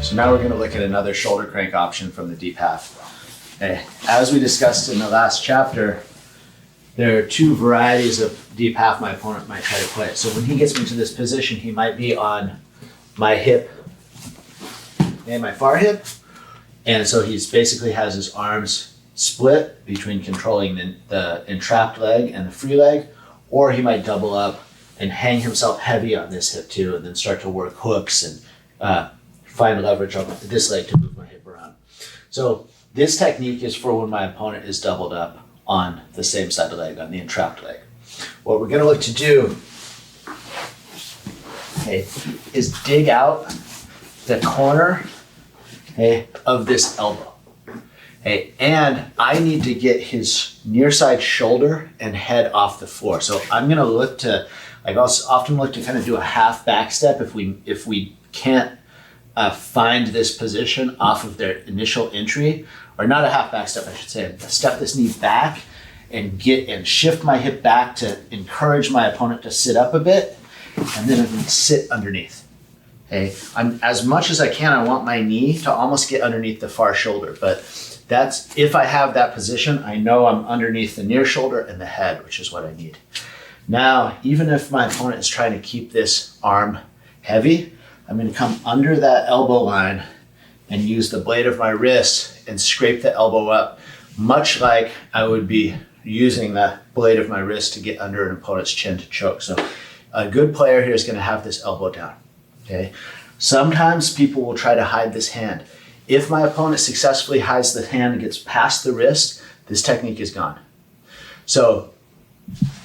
So now we're going to look at another shoulder crank option from the deep half. Okay. As we discussed in the last chapter, there are two varieties of deep half my opponent might try to play. So when he gets me to this position, he might be on my hip and my far hip. And so he's basically has his arms split between controlling the entrapped leg and the free leg, or he might double up and hang himself heavy on this hip too, and then start to work hooks and find leverage on this leg to move my hip around. So this technique is for when my opponent is doubled up on the same side of the leg, on the entrapped leg. What we're going to look to do, okay, is dig out the corner, okay, of this elbow. Okay, and I need to get his near side shoulder and head off the floor. So I'm going to look to, I often look to kind of do a half back step if we can't find this position off of their initial entry, or not a half back step, I should say, step this knee back and shift my hip back to encourage my opponent to sit up a bit, and then I'm going to sit underneath. Okay, as much as I can, I want my knee to almost get underneath the far shoulder, but that's, if I have that position, I know I'm underneath the near shoulder and the head, which is what I need. Now, even if my opponent is trying to keep this arm heavy, I'm going to come under that elbow line and use the blade of my wrist and scrape the elbow up, much like I would be using the blade of my wrist to get under an opponent's chin to choke. So a good player here is going to have this elbow down. Okay. Sometimes people will try to hide this hand. If my opponent successfully hides the hand and gets past the wrist, this technique is gone. So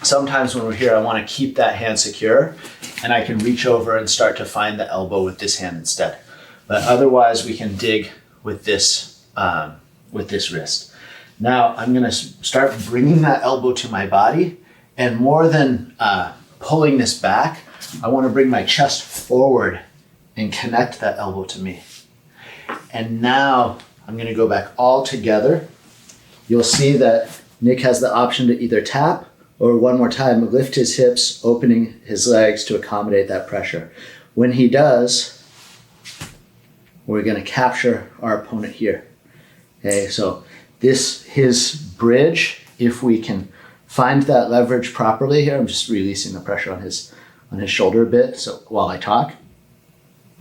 sometimes when we're here, I want to keep that hand secure, and I can reach over and start to find the elbow with this hand instead. But otherwise, we can dig with this wrist. Now I'm going to start bringing that elbow to my body, and more than pulling this back, I want to bring my chest forward and connect that elbow to me. And now I'm going to go back all together. You'll see that Nick has the option to either tap or, one more time, lift his hips, opening his legs to accommodate that pressure. When he does, we're going to capture our opponent here. Okay, so his bridge, if we can find that leverage properly here, I'm just releasing the pressure on his shoulder a bit so while I talk,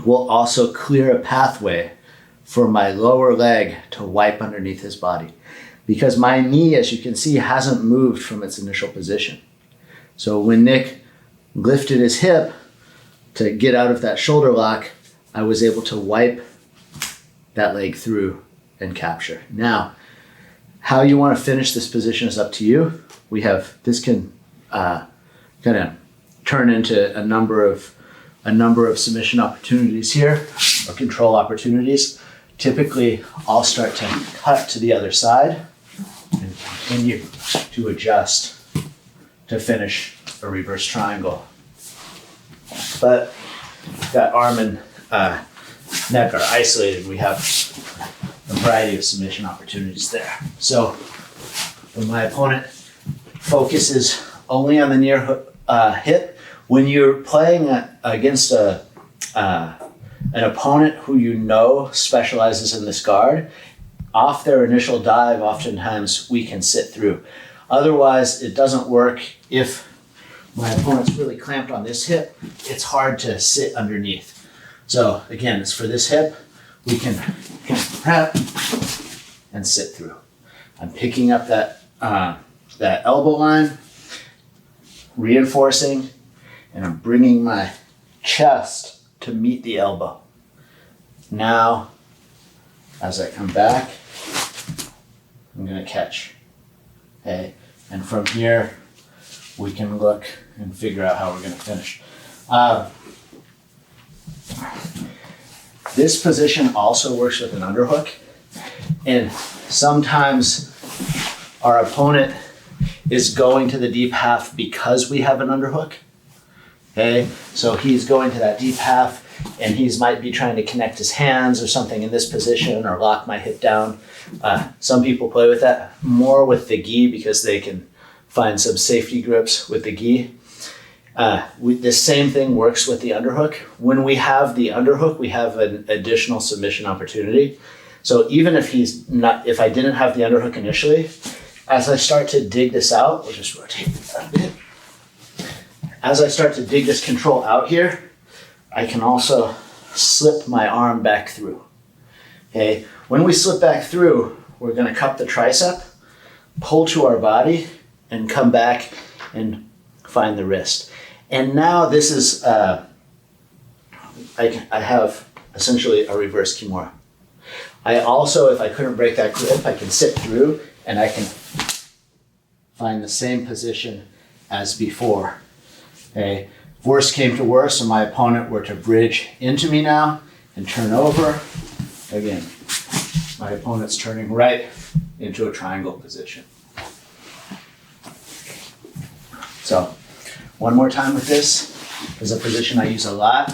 will also clear a pathway for my lower leg to wipe underneath his body. Because my knee, as you can see, hasn't moved from its initial position. So when Nick lifted his hip to get out of that shoulder lock, I was able to wipe that leg through and capture. Now, how you want to finish this position is up to you. This can kind of turn into a number of submission opportunities here, or control opportunities. Typically, I'll start to cut to the other side and continue to adjust to finish a reverse triangle. But that arm and neck are isolated. We have a variety of submission opportunities there. So when my opponent focuses only on the near hip, when you're playing against an opponent who you know specializes in this guard, off their initial dive, oftentimes we can sit through. Otherwise, it doesn't work. If my opponent's really clamped on this hip, it's hard to sit underneath. So again, it's for this hip, we can prep and sit through. I'm picking up that elbow line, reinforcing, and I'm bringing my chest to meet the elbow. Now, as I come back, I'm going to catch. Okay, and from here, we can look and figure out how we're going to finish. This position also works with an underhook, and sometimes our opponent is going to the deep half because we have an underhook. Okay, so he's going to that deep half and he might be trying to connect his hands or something in this position or lock my hip down. Some people play with that more with the gi because they can find some safety grips with the gi. The same thing works with the underhook. When we have the underhook, we have an additional submission opportunity. So even if I didn't have the underhook initially, as I start to dig this out, we'll just rotate that a bit. As I start to dig this control out here, I can also slip my arm back through. Okay, when we slip back through, we're gonna cup the tricep, pull to our body, and come back and find the wrist. And now this is, I have essentially a reverse Kimura. I also, if I couldn't break that grip, I can sit through and I can find the same position as before. Okay. If worse came to worse and my opponent were to bridge into me now and turn over, again, my opponent's turning right into a triangle position. So one more time with this is a position I use a lot.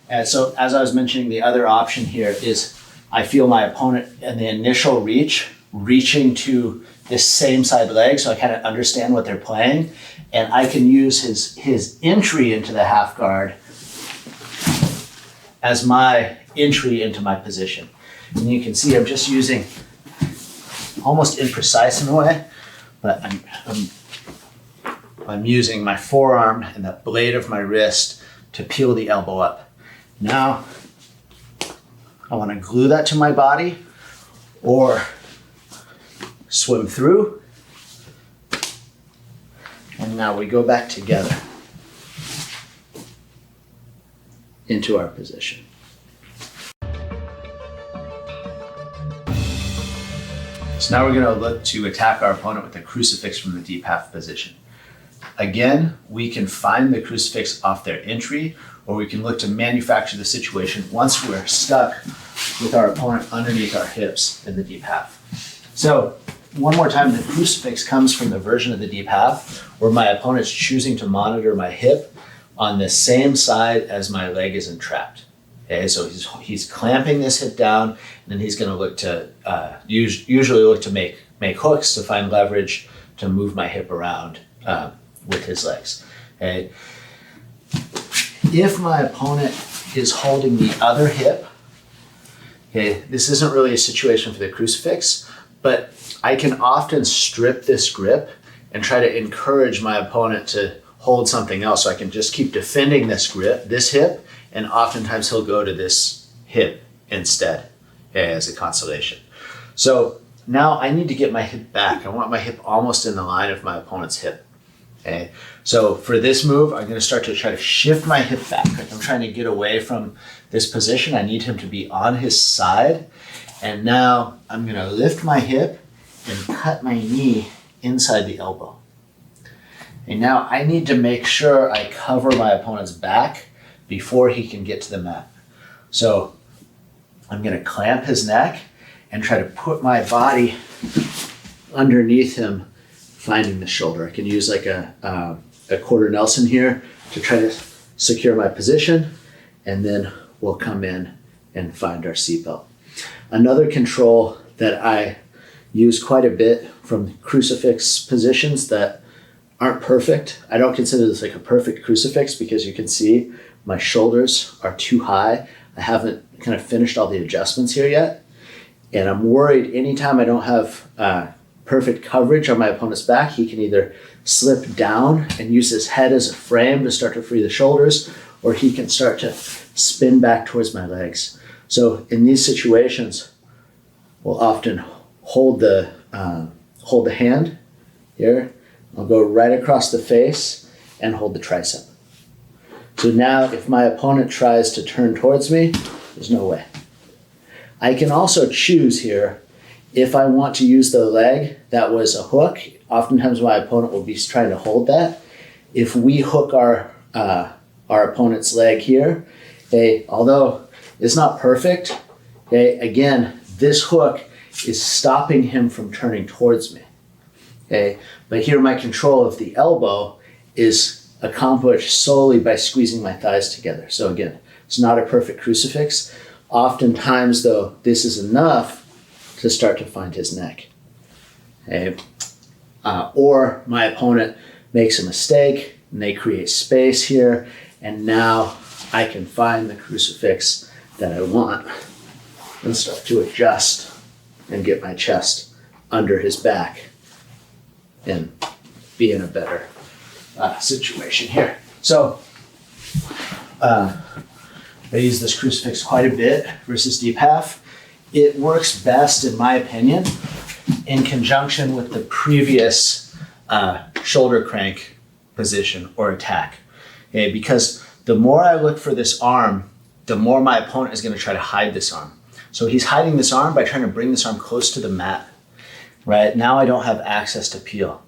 And so as I was mentioning, the other option here is I feel my opponent in the initial reaching to this same side leg, so I kind of understand what they're playing, and I can use his entry into the half guard as my entry into my position. And you can see I'm just using almost imprecise in a way, but I'm using my forearm and the blade of my wrist to peel the elbow up. Now, I want to glue that to my body or swim through. And now we go back together into our position. So now we're going to look to attack our opponent with a crucifix from the deep half position. Again, we can find the crucifix off their entry, or we can look to manufacture the situation once we're stuck with our opponent underneath our hips in the deep half. So one more time, the crucifix comes from the version of the deep half where my opponent's choosing to monitor my hip on the same side as my leg is entrapped. Okay, so he's clamping this hip down, and then he's going to look to usually look to make hooks to find leverage to move my hip around with his legs. Okay. If my opponent is holding the other hip, okay, this isn't really a situation for the crucifix, but I can often strip this grip and try to encourage my opponent to hold something else, so I can just keep defending this hip, and oftentimes he'll go to this hip instead, okay, as a consolation. So now I need to get my hip back. I want my hip almost in the line of my opponent's hip. Okay, so for this move, I'm going to start to try to shift my hip back. Like I'm trying to get away from this position. I need him to be on his side. And now I'm going to lift my hip and cut my knee inside the elbow. And now I need to make sure I cover my opponent's back before he can get to the mat. So I'm going to clamp his neck and try to put my body underneath him, finding the shoulder. I can use like a quarter Nelson here to try to secure my position, and then we'll come in and find our seatbelt. Another control that I use quite a bit from crucifix positions that aren't perfect. I don't consider this like a perfect crucifix because you can see my shoulders are too high. I haven't kind of finished all the adjustments here yet. And I'm worried anytime I don't have perfect coverage on my opponent's back, he can either slip down and use his head as a frame to start to free the shoulders, or he can start to spin back towards my legs. So in these situations, we'll often hold the hand here. I'll go right across the face and hold the tricep. So now if my opponent tries to turn towards me, there's no way. I can also choose here if I want to use the leg that was a hook. Oftentimes my opponent will be trying to hold that. If we hook our opponent's leg here, okay, although it's not perfect, okay, again, this hook is stopping him from turning towards me. Okay, but here my control of the elbow is accomplished solely by squeezing my thighs together. So again, it's not a perfect crucifix. Oftentimes though, this is enough to start to find his neck. Okay. Or my opponent makes a mistake and they create space here. And now I can find the crucifix that I want and start to adjust and get my chest under his back and be in a better situation here. So I use this crucifix quite a bit versus deep half. It works best, in my opinion, in conjunction with the previous shoulder crank position or attack. Okay, because the more I look for this arm, the more my opponent is going to try to hide this arm. So he's hiding this arm by trying to bring this arm close to the mat. Right now I don't have access to peel.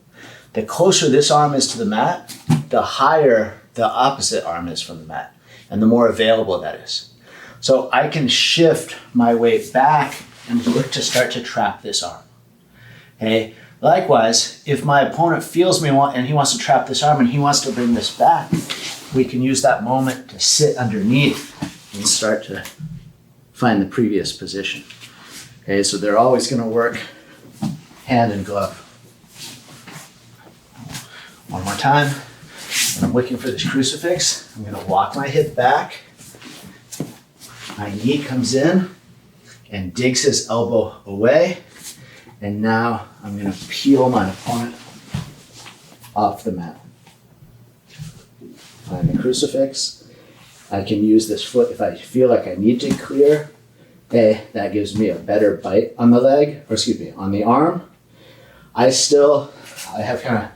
The closer this arm is to the mat, the higher the opposite arm is from the mat, and the more available that is. So I can shift my weight back and look to start to trap this arm. Okay. Likewise, if my opponent feels me and he wants to trap this arm and he wants to bring this back, we can use that moment to sit underneath and start to find the previous position. Okay, so they're always going to work hand in glove. One more time. When I'm looking for this crucifix, I'm going to walk my hip back. My knee comes in and digs his elbow away. And now I'm going to peel my opponent off the mat. Find the crucifix. I can use this foot if I feel like I need to clear. Okay, that gives me a better bite on the leg, or excuse me, on the arm. I have kind of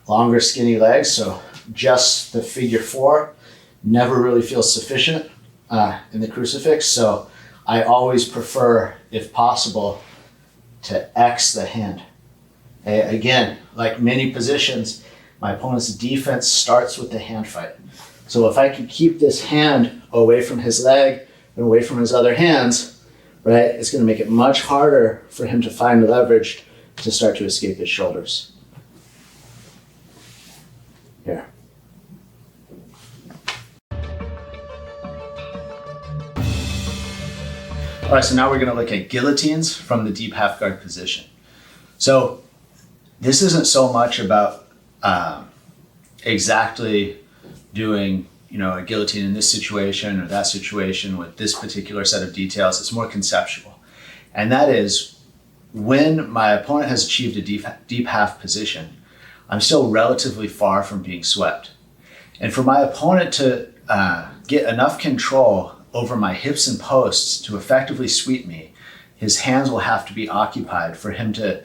longer skinny legs, so just the figure 4 never really feels sufficient in the crucifix. So I always prefer, if possible, to X the hand. Okay, again, like many positions, my opponent's defense starts with the hand fight. So if I can keep this hand away from his leg and away from his other hands, right, it's going to make it much harder for him to find leverage to start to escape his shoulders. Here. All right, so now we're going to look at guillotines from the deep half guard position. So this isn't so much about exactly doing, a guillotine in this situation or that situation with this particular set of details. It's more conceptual. And that is, when my opponent has achieved a deep half position, I'm still relatively far from being swept. And for my opponent to get enough control over my hips and posts to effectively sweep me, his hands will have to be occupied for him to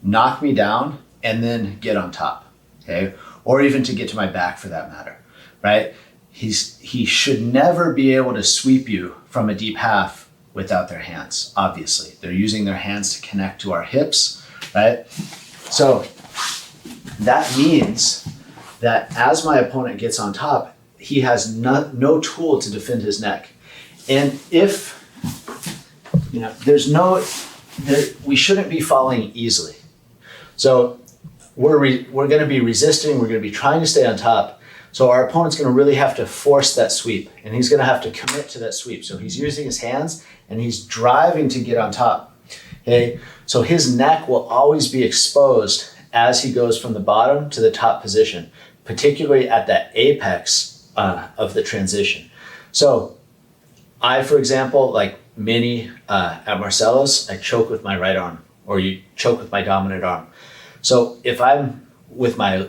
knock me down and then get on top, okay? Or even to get to my back for that matter, right? He should never be able to sweep you from a deep half without their hands, obviously. They're using their hands to connect to our hips, right? So that means that as my opponent gets on top, he has no tool to defend his neck. And if, we shouldn't be falling easily. So we're going to be resisting, we're going to be trying to stay on top. So our opponent's going to really have to force that sweep, and he's going to have to commit to that sweep. So he's using his hands and he's driving to get on top. Okay, so his neck will always be exposed as he goes from the bottom to the top position, particularly at that apex of the transition. So I, for example, like many at Marcellus, I choke with my right arm, or you choke with my dominant arm. So if I'm with my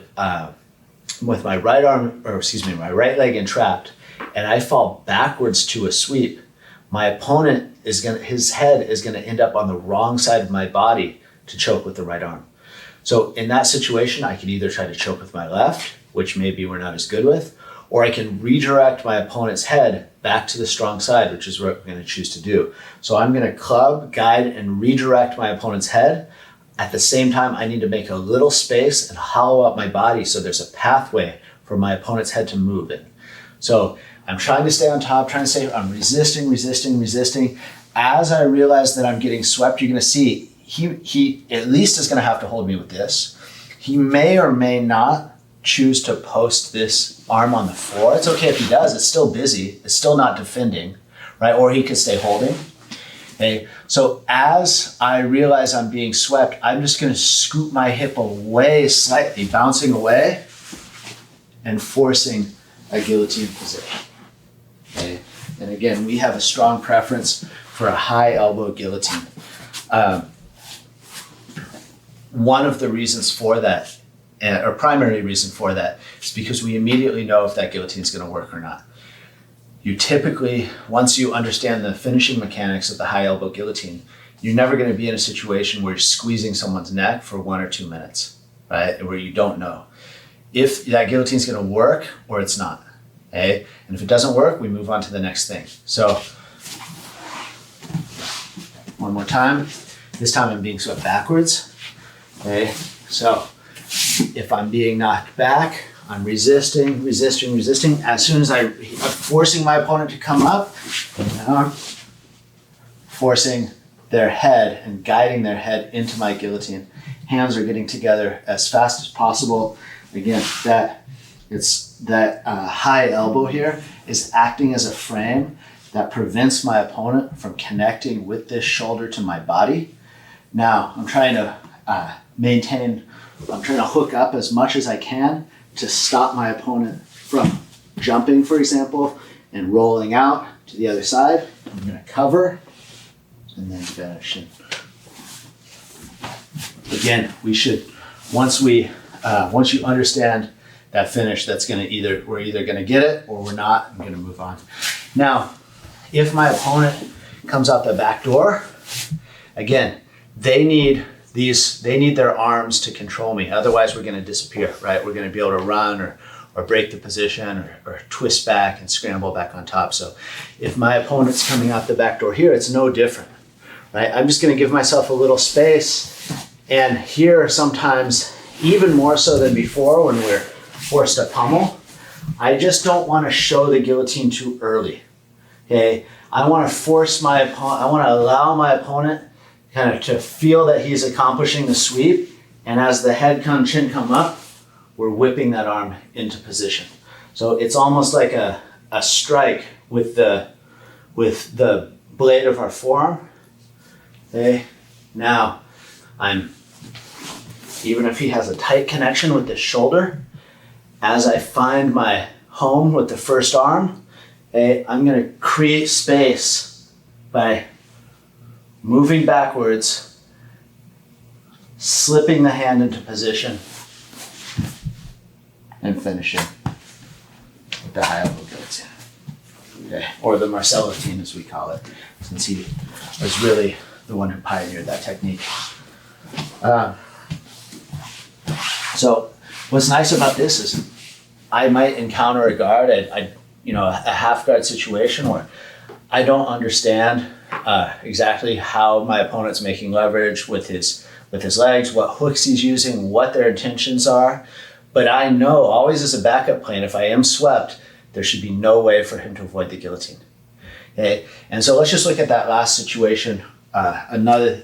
right arm, or excuse me, my right leg entrapped, and I fall backwards to a sweep, my opponent his head is gonna end up on the wrong side of my body to choke with the right arm. So in that situation, I can either try to choke with my left, which maybe we're not as good with, or I can redirect my opponent's head back to the strong side, which is what we're going to choose to do. So I'm going to club, guide, and redirect my opponent's head. At the same time, I need to make a little space and hollow out my body so there's a pathway for my opponent's head to move in. So I'm trying to stay on top, I'm resisting. As I realize that I'm getting swept, you're going to see he at least is going to have to hold me with this. He may or may not choose to post this arm on the floor. It's okay if he does, it's still busy, it's still not defending, right? Or he could stay holding. Okay, so as I realize I'm being swept, I'm just gonna scoot my hip away slightly, bouncing away, and forcing a guillotine position. Okay? And again, we have a strong preference for a high elbow guillotine. One of the reasons for that, or primary reason for that, is because we immediately know if that guillotine is going to work or not. You typically, once you understand the finishing mechanics of the high elbow guillotine, you're never going to be in a situation where you're squeezing someone's neck for 1 or 2 minutes, right? Where you don't know if that guillotine is going to work or it's not. Okay? And if it doesn't work, we move on to the next thing. So, one more time. This time I'm being swept backwards. Okay? So, if I'm being knocked back, I'm resisting. As soon as I'm forcing my opponent to come up, now I'm forcing their head and guiding their head into my guillotine. Hands are getting together as fast as possible. Again, that high elbow here is acting as a frame that prevents my opponent from connecting with this shoulder to my body. Now, I'm trying to hook up as much as I can to stop my opponent from jumping, for example, and rolling out to the other side. I'm going to cover and then finish it. Again, once you understand that finish, we're either going to get it or we're not. I'm going to move on. Now, if my opponent comes out the back door, again, they need their arms to control me. Otherwise, we're going to disappear, right? We're going to be able to run or break the position or twist back and scramble back on top. So if my opponent's coming out the back door here, it's no different, right? I'm just going to give myself a little space. And here, sometimes, even more so than before when we're forced to pummel, I just don't want to show the guillotine too early, okay? I want to allow my opponent kind of to feel that he's accomplishing the sweep, and as the head chin come up, we're whipping that arm into position. So it's almost like a strike with the blade of our forearm. Okay, now even if he has a tight connection with this shoulder, as I find my home with the first arm, okay, I'm going to create space by moving backwards, slipping the hand into position, and finishing with the high elbow guillotine. Okay, or the Marcellotine as we call it, since he was really the one who pioneered that technique. So what's nice about this is I might encounter a guard, a half guard situation where I don't understand exactly how my opponent's making leverage with his legs, what hooks he's using, what their intentions are. But I know always as a backup plan, if I am swept, there should be no way for him to avoid the guillotine. Okay, and so let's just look at that last situation. Another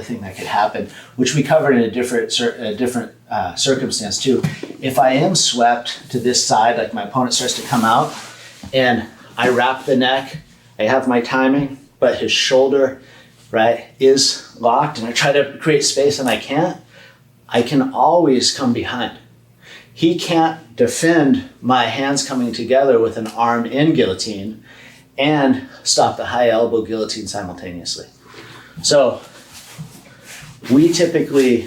thing that could happen, which we covered in a different circumstance too. If I am swept to this side, like my opponent starts to come out, and I wrap the neck, I have my timing, but his shoulder, right, is locked, and I try to create space and I can always come behind. He can't defend my hands coming together with an arm in guillotine and stop the high elbow guillotine simultaneously. So we typically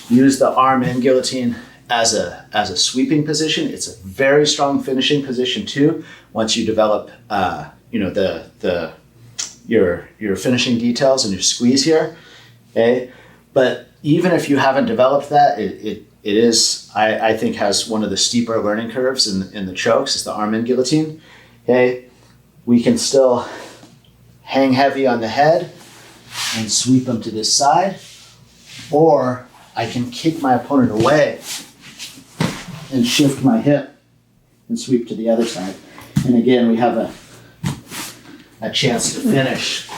use the arm in guillotine as a sweeping position. It's a very strong finishing position too. Once you develop, your finishing details and your squeeze here, okay. But even if you haven't developed that, it is, I think, has one of the steeper learning curves in the chokes. Is the arm in guillotine, okay. We can still hang heavy on the head and sweep them to this side, or I can kick my opponent away and shift my hip and sweep to the other side. And again, we have a chance to finish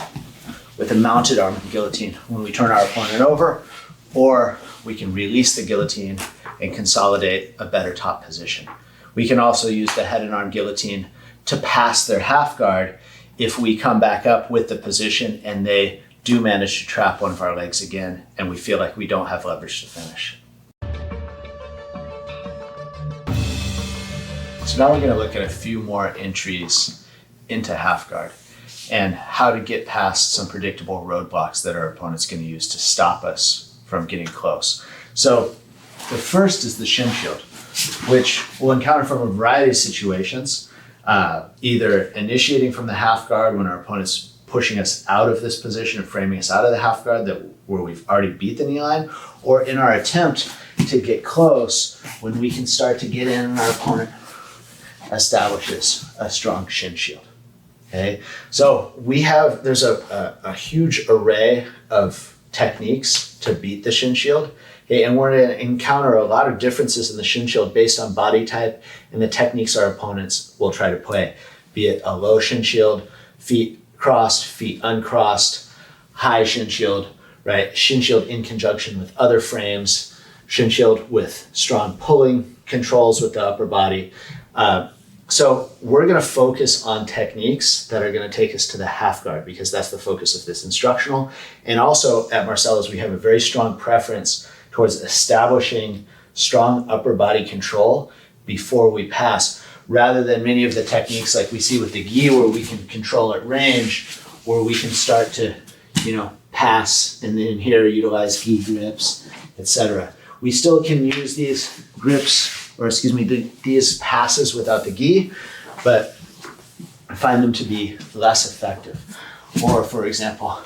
with a mounted arm guillotine when we turn our opponent over, or we can release the guillotine and consolidate a better top position. We can also use the head and arm guillotine to pass their half guard if we come back up with the position and they do manage to trap one of our legs again and we feel like we don't have leverage to finish. So now we're going to look at a few more entries into half guard and how to get past some predictable roadblocks that our opponent's going to use to stop us from getting close. So the first is the shin shield, which we'll encounter from a variety of situations, either initiating from the half guard when our opponent's pushing us out of this position and framing us out of the half guard where we've already beat the knee line, or in our attempt to get close when we can start to get in and our opponent establishes a strong shin shield. Okay, so there's a huge array of techniques to beat the shin shield. Okay, and we're going to encounter a lot of differences in the shin shield based on body type and the techniques our opponents will try to play, be it a low shin shield, feet crossed, feet uncrossed, high shin shield, right? Shin shield in conjunction with other frames, shin shield with strong pulling controls with the upper body. So we're going to focus on techniques that are going to take us to the half guard because that's the focus of this instructional. And also at Marcellus, we have a very strong preference towards establishing strong upper body control before we pass, rather than many of the techniques like we see with the gi where we can control at range, where we can start to, pass and then here utilize gi grips, etc. We still can use these grips, these passes without the gi, but I find them to be less effective. Or for example,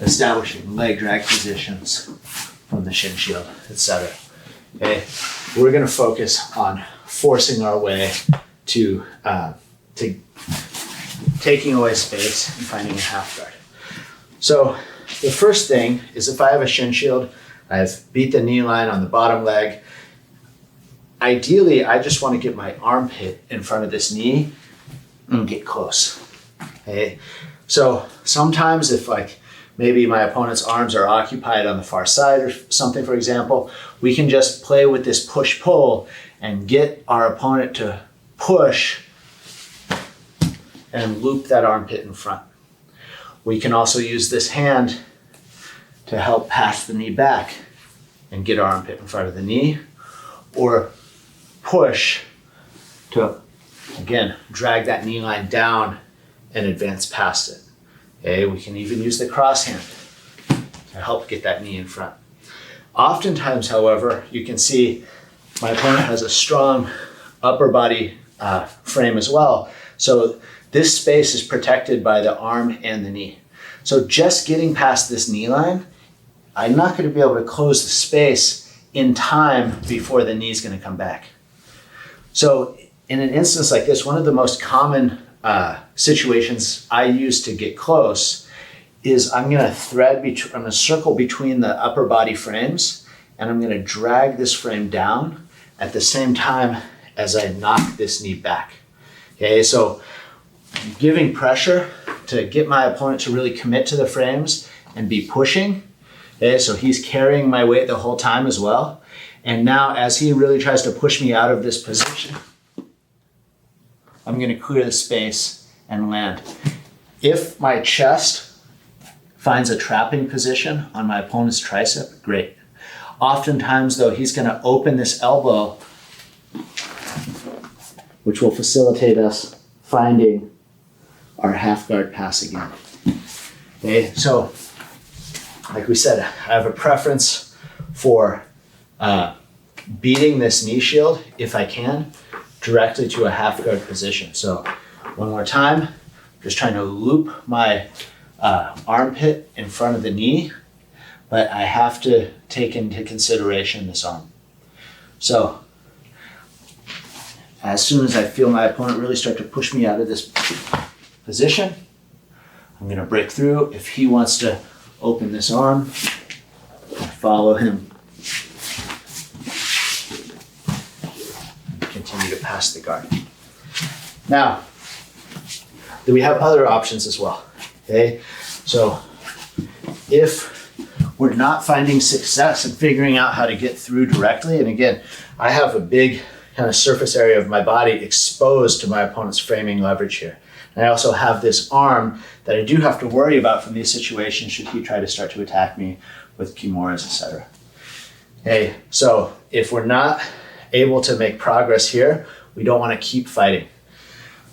establishing leg drag positions from the shin shield, etc. Okay, we're going to focus on forcing our way to taking away space and finding a half guard. So the first thing is if I have a shin shield, I've beat the knee line on the bottom leg. Ideally, I just want to get my armpit in front of this knee and get close. Okay, so sometimes if maybe my opponent's arms are occupied on the far side or something, for example, we can just play with this push-pull and get our opponent to push and loop that armpit in front. We can also use this hand to help pass the knee back and get our armpit in front of the knee, or push to, again, drag that knee line down and advance past it. Okay, we can even use the cross hand to help get that knee in front. Oftentimes, however, you can see my opponent has a strong upper body frame as well. So this space is protected by the arm and the knee. So just getting past this knee line, I'm not going to be able to close the space in time before the knee is going to come back. So in an instance like this, one of the most common situations I use to get close is I'm going to circle between the upper body frames, and I'm going to drag this frame down at the same time as I knock this knee back. Okay, so giving pressure to get my opponent to really commit to the frames and be pushing. Okay, so he's carrying my weight the whole time as well. And now as he really tries to push me out of this position, I'm going to clear the space and land. If my chest finds a trapping position on my opponent's tricep, great. Oftentimes though, he's going to open this elbow, which will facilitate us finding our half guard pass again. Okay, so like we said, I have a preference for beating this knee shield, if I can, directly to a half guard position. So one more time, just trying to loop my armpit in front of the knee, but I have to take into consideration this arm. So as soon as I feel my opponent really start to push me out of this position, I'm going to break through. If he wants to open this arm, follow him. Continue to pass the guard. Now, we have other options as well. Okay, so if we're not finding success in figuring out how to get through directly, and again, I have a big kind of surface area of my body exposed to my opponent's framing leverage here. And I also have this arm that I do have to worry about from these situations should he try to start to attack me with kimuras, etc. Okay, so if we're not able to make progress here, We don't want to keep fighting.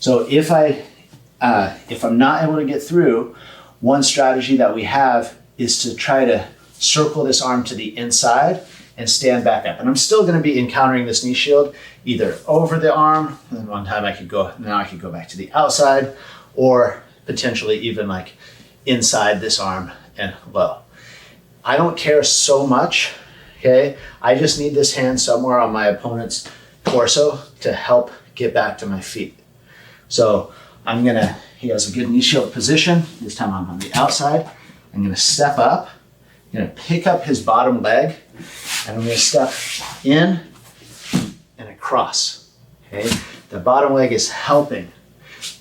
So if I'm not able to get through, one strategy that we have is to try to circle this arm to the inside and stand back up. And I'm still going to be encountering this knee shield either over the arm, and then one time I could go back to the outside, or potentially even like inside this arm and low. I don't care so much, okay? I just need this hand somewhere on my opponent's torso to help get back to my feet. So he has a good knee shield position. This time I'm on the outside. I'm gonna step up, I'm gonna pick up his bottom leg, and I'm gonna step in and across, okay? The bottom leg is helping.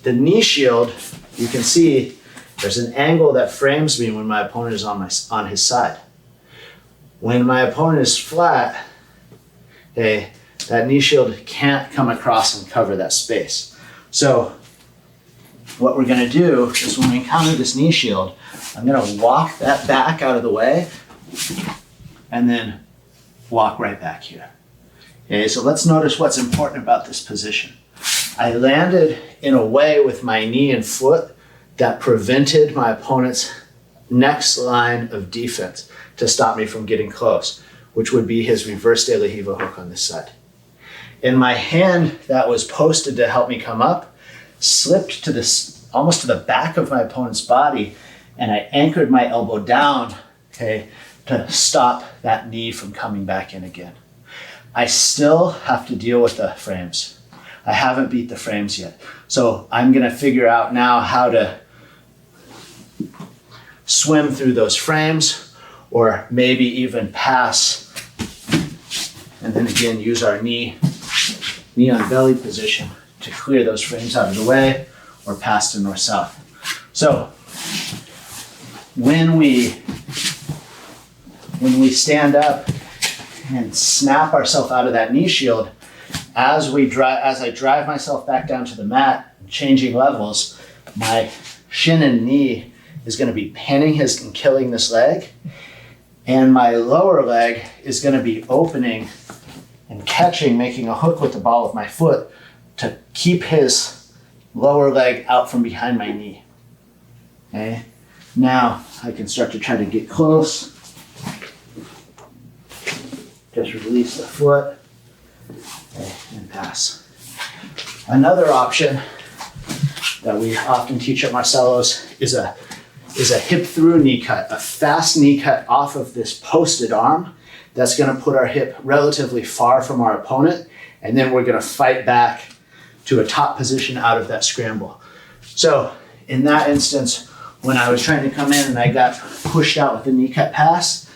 The knee shield, you can see there's an angle that frames me when my opponent is on his side. When my opponent is flat, okay, that knee shield can't come across and cover that space. So what we're gonna do is when we encounter this knee shield, I'm gonna walk that back out of the way and then walk right back here. Okay, so let's notice what's important about this position. I landed in a way with my knee and foot that prevented my opponent's next line of defense to stop me from getting close, which would be his reverse De La Riva hook on this side. And my hand that was posted to help me come up slipped to this, almost to the back of my opponent's body, and I anchored my elbow down, okay, to stop that knee from coming back in again. I still have to deal with the frames. I haven't beat the frames yet. So I'm gonna figure out now how to swim through those frames, or maybe even pass, and then again use our knee on belly position to clear those frames out of the way, or pass to north-south. So when we stand up and snap ourselves out of that knee shield, as I drive myself back down to the mat, changing levels, my shin and knee is going to be pinning and killing this leg, and my lower leg is going to be opening and catching, making a hook with the ball of my foot to keep his lower leg out from behind my knee. Okay, now I can start to try to get close. Just release the foot, okay, and pass. Another option that we often teach at Marcelo's is a hip through knee cut, a fast knee cut off of this posted arm that's going to put our hip relatively far from our opponent, and then we're going to fight back to a top position out of that scramble. So in that instance, when I was trying to come in and I got pushed out with the knee cut pass,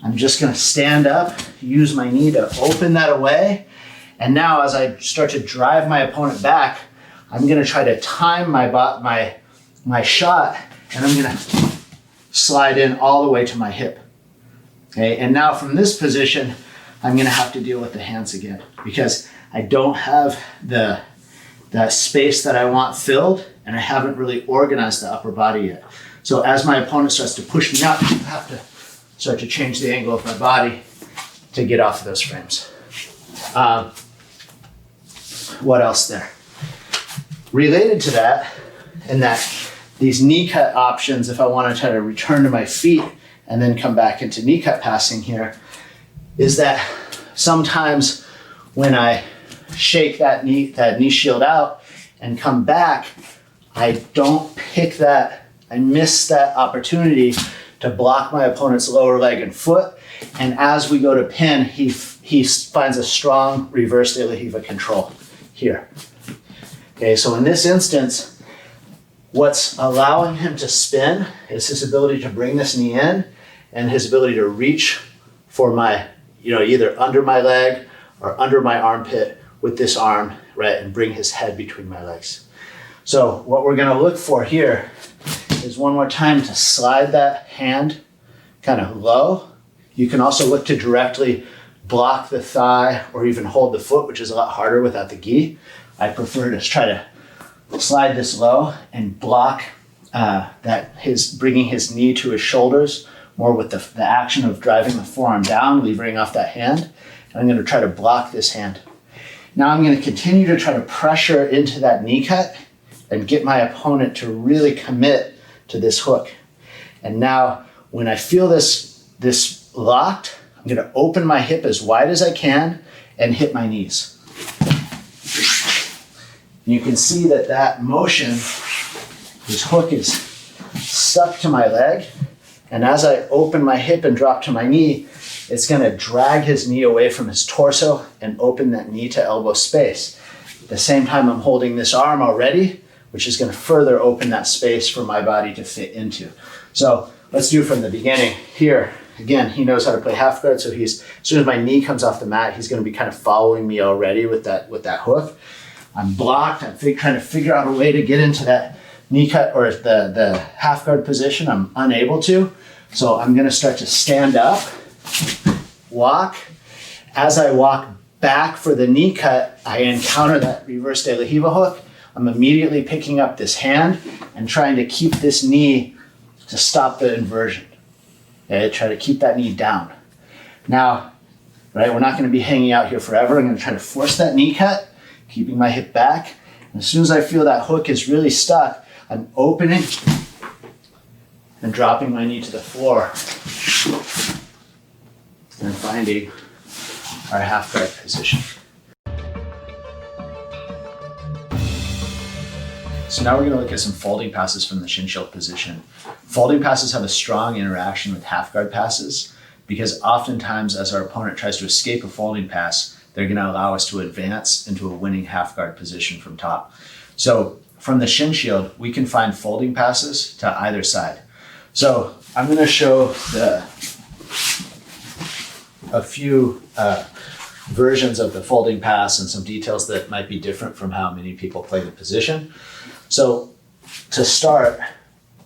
I'm just going to stand up, use my knee to open that away, and now as I start to drive my opponent back, I'm going to try to time my shot, and I'm going to slide in all the way to my hip. Okay, and now from this position, I'm going to have to deal with the hands again because I don't have the space that I want filled, and I haven't really organized the upper body yet. So as my opponent starts to push me out, I have to start to change the angle of my body to get off of those frames. What else there? Related to that, and that these knee cut options, if I want to try to return to my feet and then come back into knee cut passing here, is that sometimes when I shake that knee shield out and come back, I don't pick that, I miss that opportunity to block my opponent's lower leg and foot. And as we go to pin, he finds a strong reverse De La Riva control here. Okay, so in this instance, what's allowing him to spin is his ability to bring this knee in and his ability to reach for my, either under my leg or under my armpit with this arm, right, and bring his head between my legs. So what we're gonna look for here is one more time to slide that hand kind of low. You can also look to directly block the thigh or even hold the foot, which is a lot harder without the gi. I prefer to try to slide this low and block bringing his knee to his shoulders more with the action of driving the forearm down, levering off that hand. And I'm gonna try to block this hand. Now I'm going to continue to try to pressure into that knee cut and get my opponent to really commit to this hook. And now when I feel this locked, I'm going to open my hip as wide as I can and hit my knees. And you can see that motion, this hook is stuck to my leg. And as I open my hip and drop to my knee, it's going to drag his knee away from his torso and open that knee to elbow space. At the same time, I'm holding this arm already, which is going to further open that space for my body to fit into. So let's do it from the beginning. Here, again, he knows how to play half guard, so as soon as my knee comes off the mat, he's going to be kind of following me already with that hook. I'm blocked. I'm trying to figure out a way to get into that knee cut or the half guard position. I'm unable to. So I'm going to start to stand up, walk. As I walk back for the knee cut, I encounter that reverse De La Riva hook. I'm immediately picking up this hand and trying to keep this knee to stop the inversion. Okay, try to keep that knee down. Now, right, we're not going to be hanging out here forever. I'm going to try to force that knee cut, keeping my hip back. And as soon as I feel that hook is really stuck, I'm opening and dropping my knee to the floor and finding our half guard position. So now we're going to look at some folding passes from the shin shield position. Folding passes have a strong interaction with half guard passes because oftentimes as our opponent tries to escape a folding pass, they're going to allow us to advance into a winning half guard position from top. So from the shin shield, we can find folding passes to either side. So I'm going to show a few versions of the folding pass and some details that might be different from how many people play the position. So to start,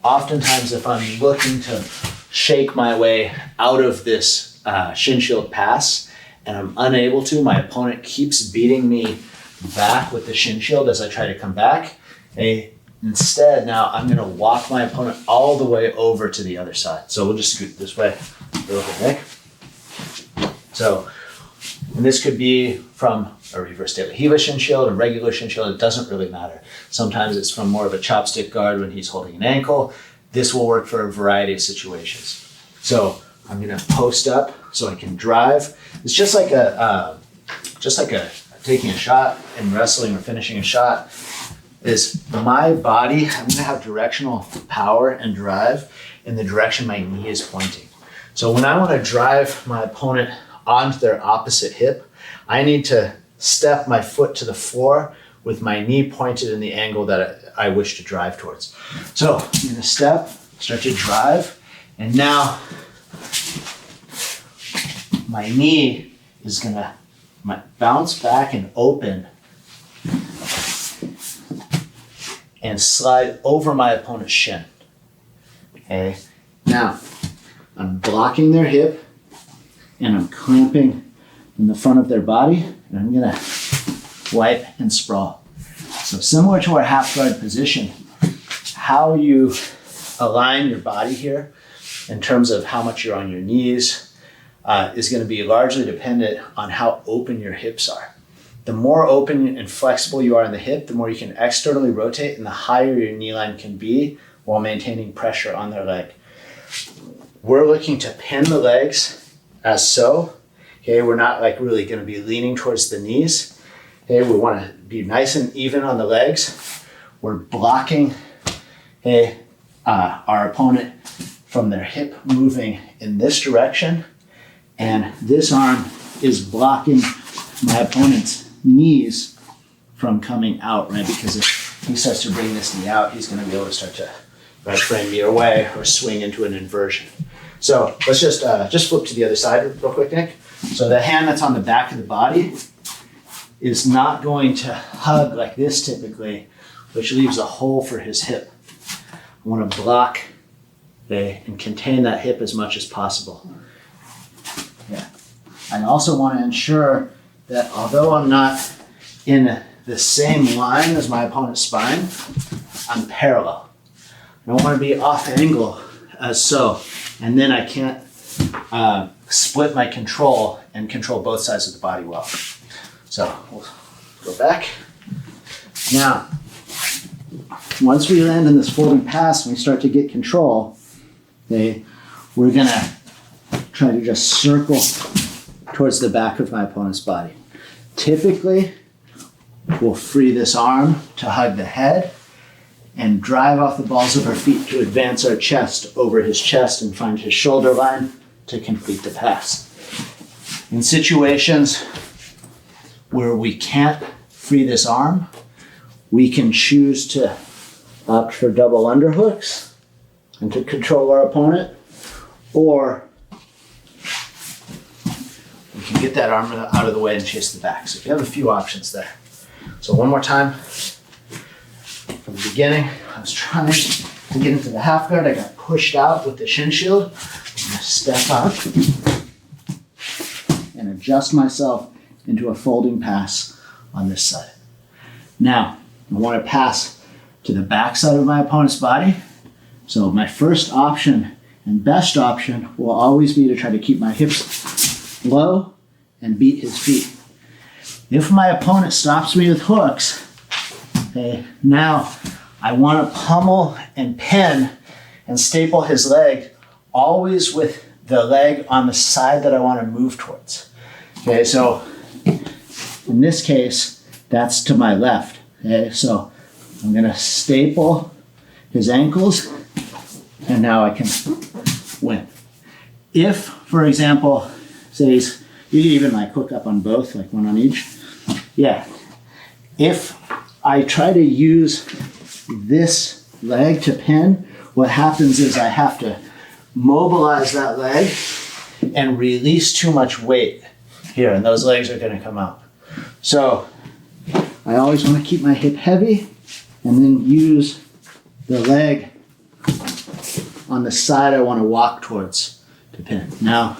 oftentimes if I'm looking to shake my way out of this shin shield pass and I'm unable to, my opponent keeps beating me back with the shin shield as I try to come back. Instead, now I'm going to walk my opponent all the way over to the other side. So we'll just scoot this way a little bit, Nick. So, and this could be from a reverse De La Riva shin shield, a regular shin shield, it doesn't really matter. Sometimes it's from more of a chopstick guard when he's holding an ankle. This will work for a variety of situations. So I'm going to post up so I can drive. It's just like taking a shot in wrestling or finishing a shot. Is my body, I'm going to have directional power and drive in the direction my knee is pointing. So when I want to drive my opponent onto their opposite hip, I need to step my foot to the floor with my knee pointed in the angle that I wish to drive towards. So I'm going to step, start to drive, and now my knee is going to bounce back and open and slide over my opponent's shin. Okay, now I'm blocking their hip and I'm clamping in the front of their body and I'm gonna wipe and sprawl. So similar to our half guard position, how you align your body here in terms of how much you're on your knees is gonna be largely dependent on how open your hips are. The more open and flexible you are in the hip, the more you can externally rotate and the higher your knee line can be while maintaining pressure on their leg. We're looking to pin the legs as so. Okay, we're not like really going to be leaning towards the knees. Okay, we want to be nice and even on the legs. We're blocking our opponent from their hip moving in this direction, and this arm is blocking my opponent's knees from coming out, right? Because if he starts to bring this knee out, he's going to be able to start to frame me away or swing into an inversion. So let's just flip to the other side real quick, Nick. So the hand that's on the back of the body is not going to hug like this typically, which leaves a hole for his hip. I want to block and contain that hip as much as possible. Yeah. I also want to ensure that although I'm not in the same line as my opponent's spine, I'm parallel. I don't want to be off angle as so, and then I can't split my control and control both sides of the body well. So we'll Go back. Now, once we land in this folding pass and we start to get control, okay, we're gonna try to just circle towards the back of my opponent's body. Typically, we'll free this arm to hug the head and drive off the balls of our feet to advance our chest over his chest and find his shoulder line to complete the pass. In situations where we can't free this arm, we can choose to opt for double underhooks and to control our opponent, or we can get that arm out of the way and chase the back. So we have a few options there. So one more time. From the beginning, I was trying to get into the half guard. I got pushed out with the shin shield. I'm gonna step up and adjust myself into a folding pass on this side. Now, I want to pass to the back side of my opponent's body. So my first option and best option will always be to try to keep my hips low and beat his feet. If my opponent stops me with hooks, okay, now I want to pummel and pin and staple his leg, always with the leg on the side that I want to move towards. Okay, so in this case, that's to my left. Okay, so I'm gonna staple his ankles, and now I can win. If, for example, say you can even like hook up on both, like one on each. Yeah. If I try to use this leg to pin, what happens is I have to mobilize that leg and release too much weight here, and those legs are going to come out. So I always want to keep my hip heavy and then use the leg on the side I want to walk towards to pin. Now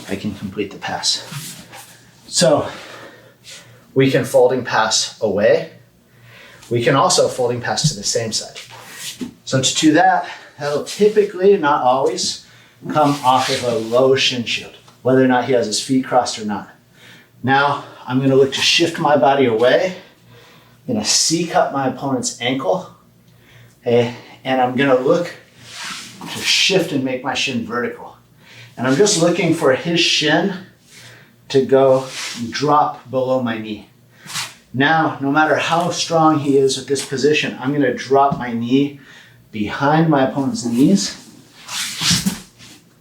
I can complete the pass. So we can folding pass away. We can also folding pass to the same side. So to do that, that'll typically, not always, come off of a low shin shield, whether or not he has his feet crossed or not. Now I'm gonna look to shift my body away. I'm gonna C-cup my opponent's ankle, okay? And I'm gonna look to shift and make my shin vertical. And I'm just looking for his shin to go drop below my knee. Now, no matter how strong he is at this position, I'm gonna drop my knee behind my opponent's knees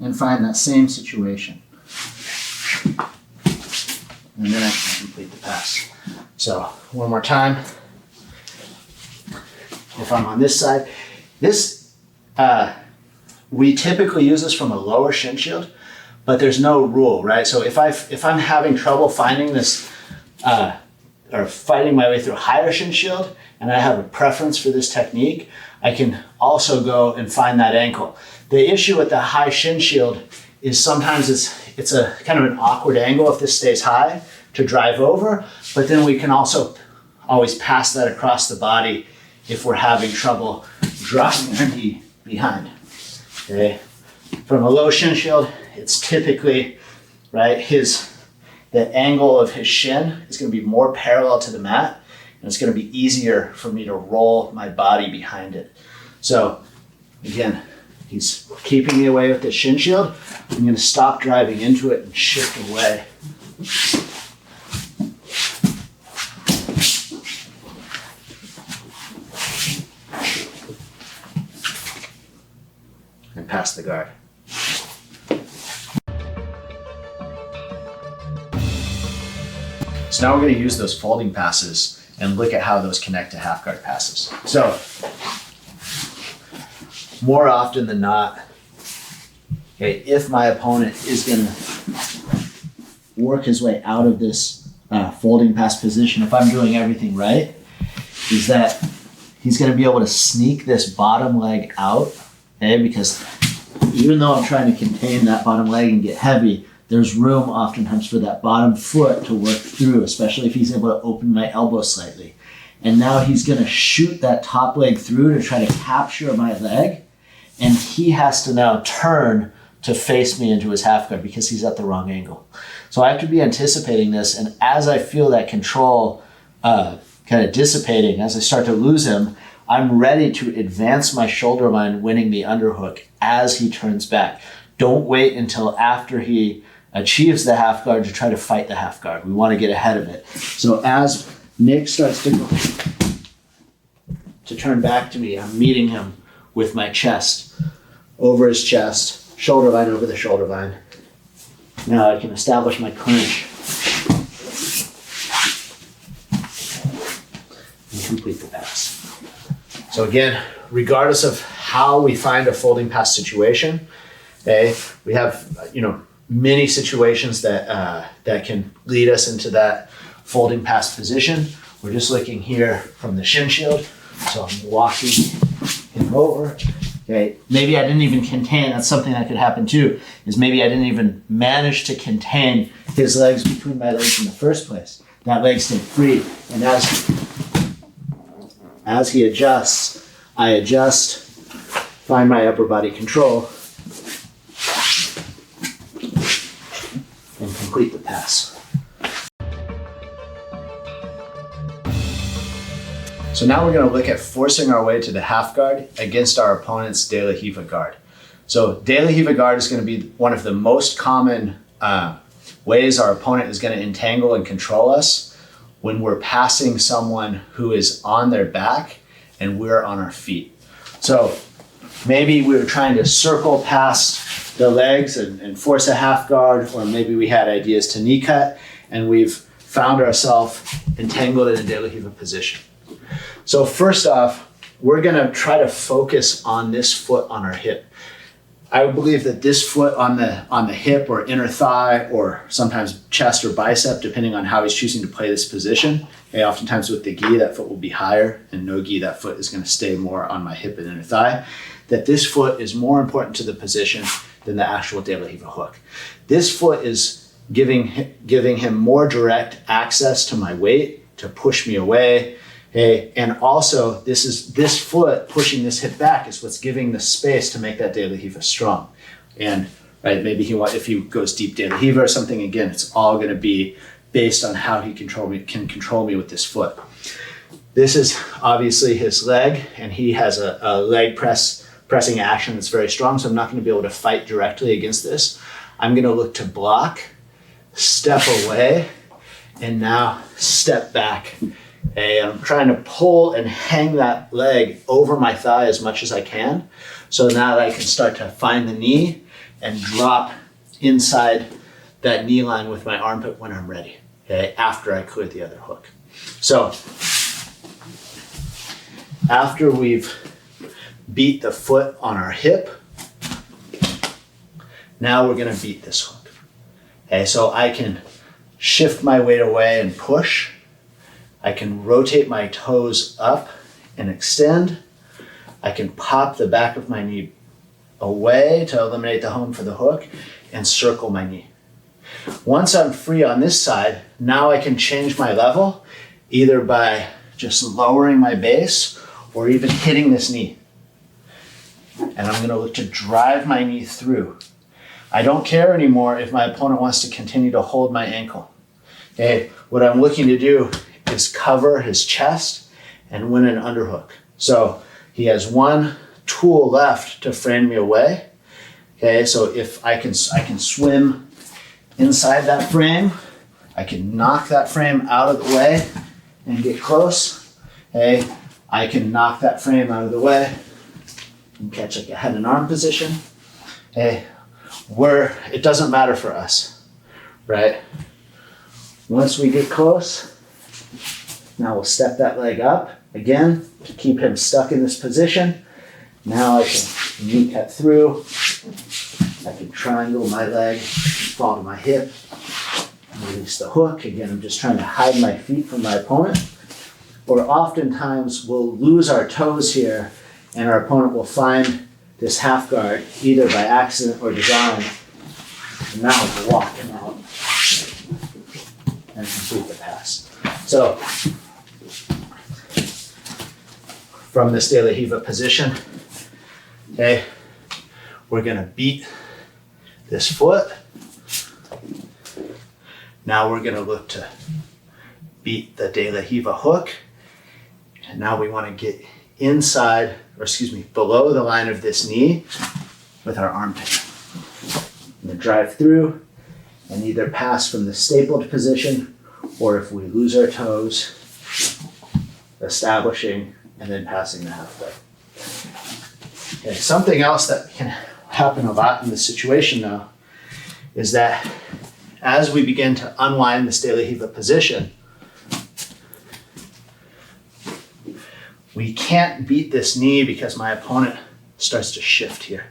and find that same situation. And then I can complete the pass. So, one more time. If I'm on this side, we typically use this from a lower shin shield, but there's no rule, right? So if I'm having trouble finding this, or fighting my way through a higher shin shield, and I have a preference for this technique, I can also go and find that ankle. The issue with the high shin shield is sometimes it's a kind of an awkward angle if this stays high to drive over, but then we can also always pass that across the body if we're having trouble dropping our knee behind. Okay, from a low shin shield, it's typically, right, the angle of his shin is going to be more parallel to the mat, and it's going to be easier for me to roll my body behind it. So again, he's keeping me away with the shin shield. I'm going to stop driving into it and shift away. And pass the guard. So now we're going to use those folding passes and look at how those connect to half guard passes. So more often than not, okay, if my opponent is going to work his way out of this folding pass position, if I'm doing everything right, is that he's going to be able to sneak this bottom leg out, okay? Because even though I'm trying to contain that bottom leg and get heavy, there's room oftentimes for that bottom foot to work through, especially if he's able to open my elbow slightly. And now he's going to shoot that top leg through to try to capture my leg, and he has to now turn to face me into his half guard because he's at the wrong angle. So I have to be anticipating this, and as I feel that control kind of dissipating, as I start to lose him, I'm ready to advance my shoulder line, winning the underhook as he turns back. Don't wait until after he achieves the half guard to try to fight the half guard. We want to get ahead of it. So as Nick starts to turn back to me, I'm meeting him with my chest over his chest, shoulder line over the shoulder line. Now I can establish my clinch and complete the pass. So again, regardless of how we find a folding pass situation, okay, we have many situations that can lead us into that folding pass position. We're just looking here from the shin shield. So I'm walking him over. Okay, maybe I didn't even contain, that's something that could happen too, is maybe I didn't even manage to contain his legs between my legs in the first place. That leg stayed free. And as he adjusts, I adjust, find my upper body control, and complete the pass. So now we're going to look at forcing our way to the half guard against our opponent's De La Riva guard. So De La Riva guard is going to be one of the most common ways our opponent is going to entangle and control us when we're passing someone who is on their back and we're on our feet. So maybe we were trying to circle past the legs and force a half guard, or maybe we had ideas to knee cut and we've found ourselves entangled in a De La Riva position. So first off, we're gonna try to focus on this foot on our hip. I would believe that this foot on the hip or inner thigh, or sometimes chest or bicep, depending on how he's choosing to play this position. Okay, oftentimes with the gi, that foot will be higher, and no gi, that foot is gonna stay more on my hip and inner thigh. That this foot is more important to the position than the actual De La Riva hook. This foot is giving him more direct access to my weight to push me away. Okay, and also this foot pushing this hip back is what's giving the space to make that De La Riva strong. And right, maybe if he goes deep De La Riva or something, again, it's all going to be based on how he can control me with this foot. This is obviously his leg, and he has a leg pressing action that's very strong, so I'm not going to be able to fight directly against this. I'm going to look to block, step away, and now step back. Okay, I'm trying to pull and hang that leg over my thigh as much as I can. So now that I can start to find the knee and drop inside that knee line with my armpit when I'm ready, okay, after I clear the other hook. So after we've beat the foot on our hip, now we're gonna beat this hook. Okay, so I can shift my weight away and push. I can rotate my toes up and extend. I can pop the back of my knee away to eliminate the hone for the hook and circle my knee. Once I'm free on this side, now I can change my level either by just lowering my base or even hitting this knee. And I'm going to look to drive my knee through. I don't care anymore if my opponent wants to continue to hold my ankle. Okay, what I'm looking to do is cover his chest and win an underhook. So he has one tool left to frame me away. Okay, so if I can swim inside that frame, I can knock that frame out of the way and get close. Okay, I can knock that frame out of the way and catch like a head and arm position. Okay, it doesn't matter for us, right? Once we get close, now we'll step that leg up again to keep him stuck in this position. Now I can knee cut through. I can triangle my leg, fall to my hip, release the hook. Again, I'm just trying to hide my feet from my opponent. Or oftentimes we'll lose our toes here and our opponent will find this half guard either by accident or design. And now we'll walk him out and complete the pass. So from this De La Riva position, okay, we're gonna beat this foot. Now we're gonna look to beat the De La Riva hook. And now we wanna get inside, or excuse me, below the line of this knee with our armpit. I'm gonna drive through and either pass from the stapled position, or if we lose our toes, establishing and then passing the half guard. Okay, something else that can happen a lot in this situation though, is that as we begin to unwind this De La Riva position, we can't beat this knee because my opponent starts to shift here.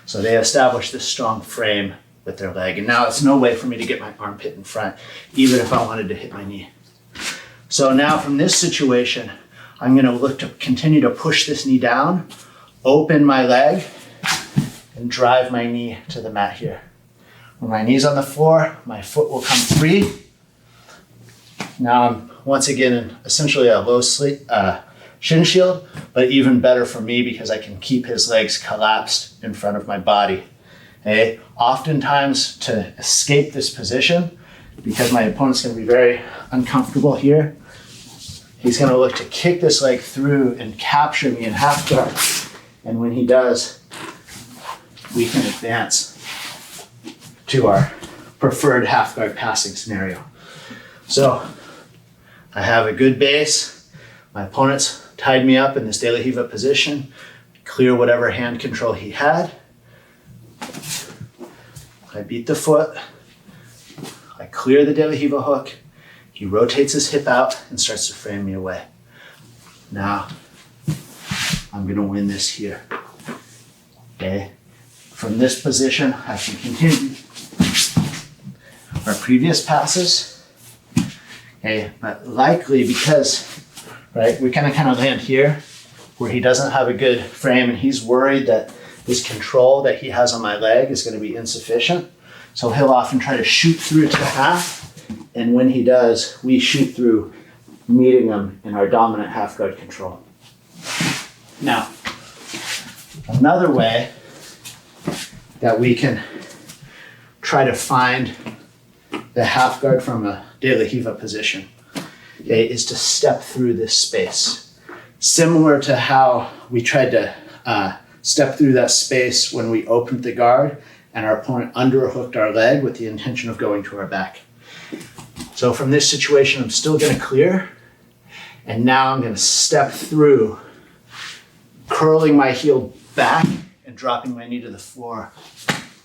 So they establish this strong frame with their leg. And now it's no way for me to get my armpit in front, even if I wanted to hit my knee. So now from this situation, I'm gonna look to continue to push this knee down, open my leg, and drive my knee to the mat here. When my knee's on the floor, my foot will come free. Now I'm once again in essentially a low shin shield, but even better for me because I can keep his legs collapsed in front of my body. Okay? Oftentimes to escape this position, because my opponent's gonna be very uncomfortable here, he's gonna look to kick this leg through and capture me in half guard. And when he does, we can advance to our preferred half guard passing scenario. So I have a good base. My opponent's tied me up in this De La Riva position, clear whatever hand control he had. I beat the foot. I clear the De La Riva hook. He rotates his hip out and starts to frame me away. Now, I'm gonna win this here. Okay? From this position, I can continue our previous passes. Okay, but likely because, right, we kind of land here where he doesn't have a good frame and he's worried that this control that he has on my leg is gonna be insufficient. So he'll often try to shoot through to the half. And when he does, we shoot through, meeting him in our dominant half guard control. Now, another way that we can try to find the half guard from a De La Riva position, okay, is to step through this space. Similar to how we tried to step through that space when we opened the guard and our opponent underhooked our leg with the intention of going to our back. So from this situation, I'm still gonna clear, and now I'm gonna step through, curling my heel back and dropping my knee to the floor,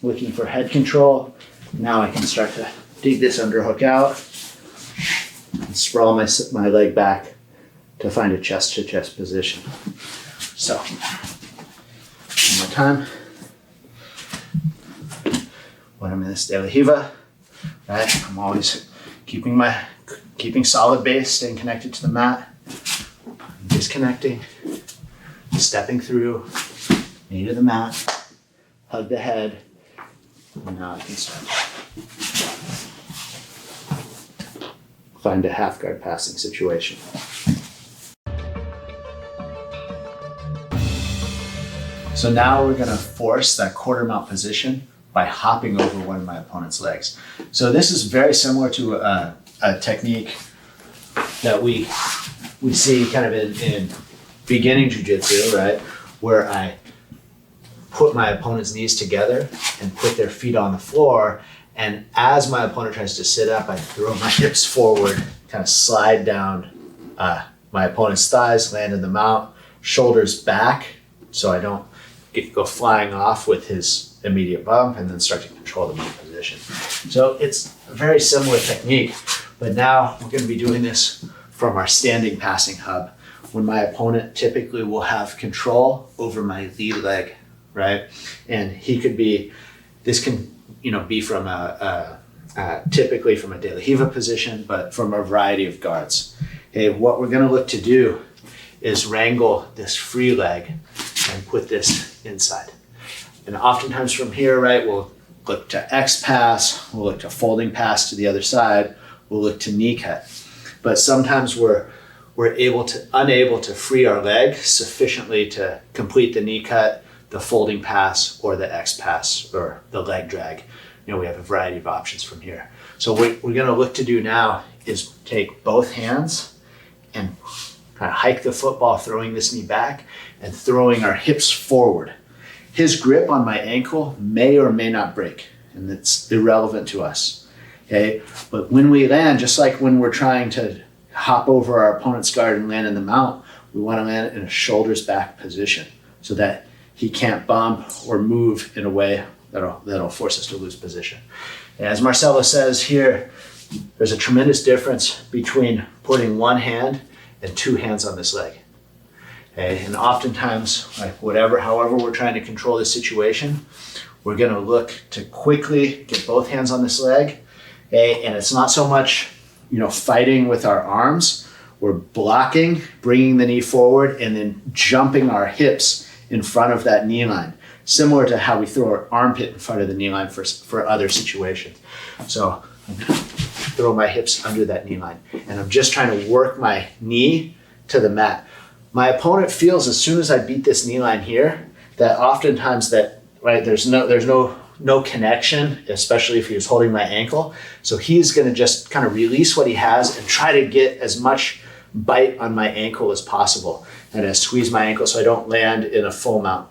looking for head control. Now I can start to dig this underhook out and sprawl my leg back to find a chest-to-chest position. So, one more time. When I'm in this De La Riva, right, I'm always keeping solid base, staying connected to the mat, disconnecting, stepping through, knee to the mat, hug the head, and now I can start. Find a half guard passing situation. So now we're gonna force that quarter mount position by hopping over one of my opponent's legs. So this is very similar to a technique that we see kind of in beginning jiu-jitsu, right? Where I put my opponent's knees together and put their feet on the floor. And as my opponent tries to sit up, I throw my hips forward, kind of slide down my opponent's thighs, land in the mount, shoulders back, so I don't go flying off with his immediate bump, and then start to control the mount position. So it's a very similar technique, but now we're gonna be doing this from our standing passing hub, when my opponent typically will have control over my lead leg, right? And he could be, this can, be from typically from a De La Riva position, but from a variety of guards. Okay, what we're gonna look to do is wrangle this free leg and put this inside. And oftentimes from here, right, we'll look to X pass, we'll look to folding pass to the other side, we'll look to knee cut. But sometimes we're unable to free our leg sufficiently to complete the knee cut, the folding pass, or the X pass, or the leg drag. We have a variety of options from here. So what we're gonna look to do now is take both hands and kind of hike the football, throwing this knee back and throwing our hips forward. His grip on my ankle may or may not break, and it's irrelevant to us, okay? But when we land, just like when we're trying to hop over our opponent's guard and land in the mount, we want to land in a shoulders back position so that he can't bump or move in a way that'll force us to lose position. And as Marcelo says here, there's a tremendous difference between putting one hand and two hands on this leg. Okay? And oftentimes, like however we're trying to control the situation, we're gonna look to quickly get both hands on this leg. Okay? And it's not so much, fighting with our arms. We're blocking, bringing the knee forward, and then jumping our hips in front of that knee line, similar to how we throw our armpit in front of the knee line for other situations. So I'm gonna throw my hips under that knee line, and I'm just trying to work my knee to the mat. My opponent feels as soon as I beat this knee line here, that oftentimes there's no connection, especially if he was holding my ankle. So he's gonna just kind of release what he has and try to get as much bite on my ankle as possible, and squeeze my ankle so I don't land in a full mount.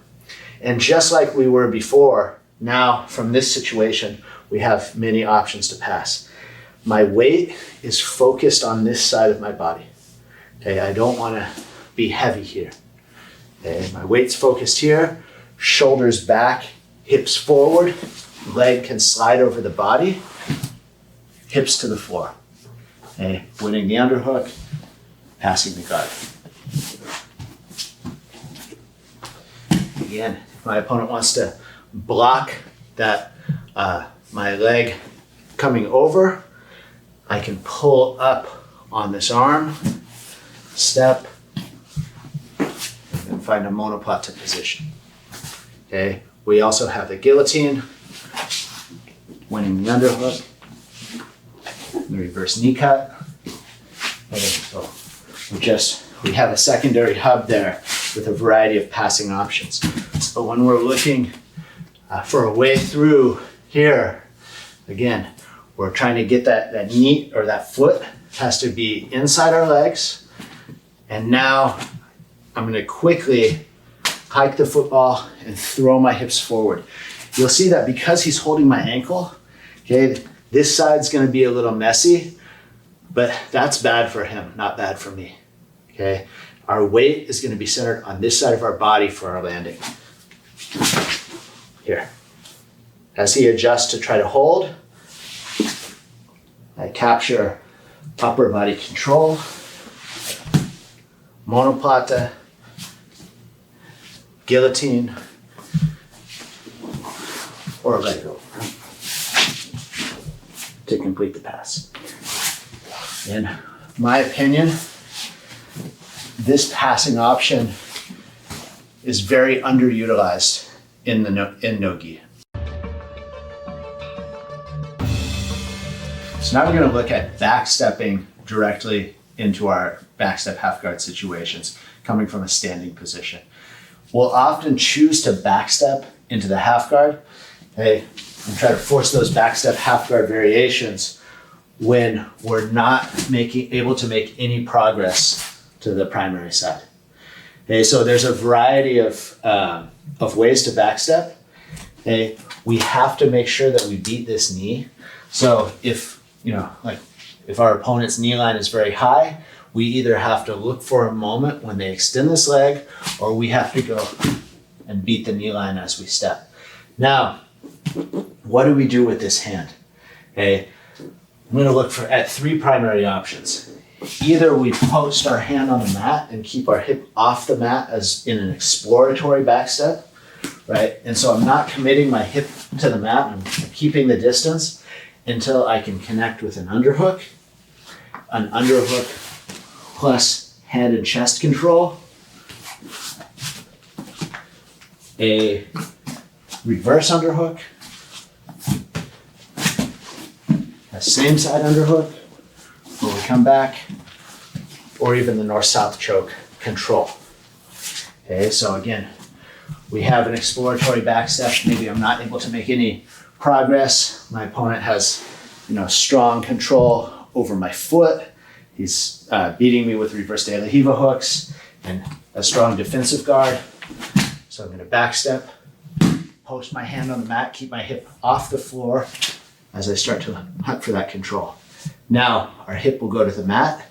And just like we were before, now from this situation, we have many options to pass. My weight is focused on this side of my body. Okay, I don't wanna be heavy here. Okay, my weight's focused here, shoulders back, hips forward, leg can slide over the body, hips to the floor. Okay, winning the underhook, passing the guard. Again, if my opponent wants to block that, my leg coming over, I can pull up on this arm, step, and find a monoplata position. Okay, we also have the guillotine, winning the underhook, the reverse knee cut. Okay, so we have a secondary hub there with a variety of passing options. So when we're looking for a way through here, again, we're trying to get that knee or that foot has to be inside our legs. And now I'm gonna quickly hike the football and throw my hips forward. You'll see that because he's holding my ankle, okay, this side's gonna be a little messy, but that's bad for him, not bad for me, okay? Our weight is gonna be centered on this side of our body for our landing. Here. As he adjusts to try to hold, I capture upper body control, monoplata, guillotine, or leg go to complete the pass. In my opinion, this passing option is very underutilized in no-gi. So now we're going to look at backstepping directly into our backstep half guard situations, coming from a standing position. We'll often choose to backstep into the half guard, okay, and try to force those backstep half guard variations when we're not able to make any progress to the primary side. Okay, so there's a variety of ways to backstep. Okay, we have to make sure that we beat this knee. So if our opponent's knee line is very high, we either have to look for a moment when they extend this leg, or we have to go and beat the knee line as we step. Now, what do we do with this hand? Okay, I'm going to look at three primary options. Either we post our hand on the mat and keep our hip off the mat as in an exploratory backstep, right? And so I'm not committing my hip to the mat, I'm keeping the distance until I can connect with an underhook plus head and chest control, a reverse underhook, a same side underhook, where we come back, or even the north-south choke control. Okay, so again, we have an exploratory backstep. Maybe I'm not able to make any progress. My opponent has strong control over my foot. He's beating me with reverse de la Riva hooks and a strong defensive guard. So I'm going to back step, post my hand on the mat, keep my hip off the floor as I start to hunt for that control. Now our hip will go to the mat.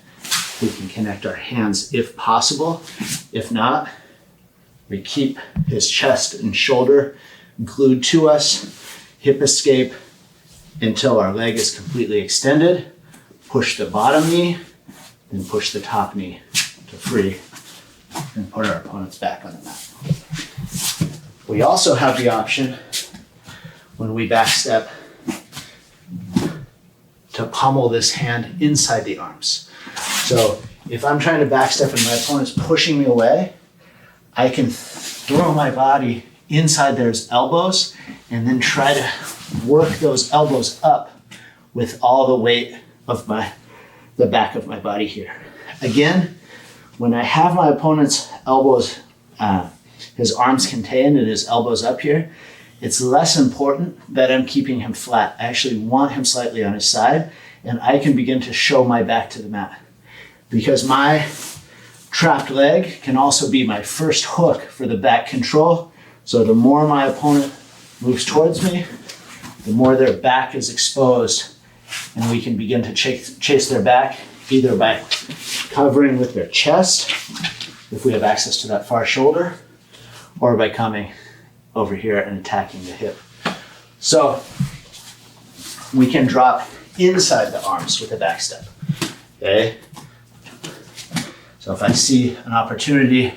We can connect our hands if possible. If not, we keep his chest and shoulder glued to us, hip escape until our leg is completely extended. Push the bottom knee, then push the top knee to free and put our opponents back on the mat. We also have the option when we backstep to pummel this hand inside the arms. So if I'm trying to backstep and my opponent's pushing me away, I can throw my body inside their elbows and then try to work those elbows up with all the weight of the back of my body here. Again, when I have my opponent's elbows, his arms contained and his elbows up here, it's less important that I'm keeping him flat. I actually want him slightly on his side, and I can begin to show my back to the mat. Because my trapped leg can also be my first hook for the back control. So the more my opponent moves towards me, the more their back is exposed, and we can begin to chase their back either by covering with their chest, if we have access to that far shoulder, or by coming over here and attacking the hip. So we can drop inside the arms with a back step, okay? So if I see an opportunity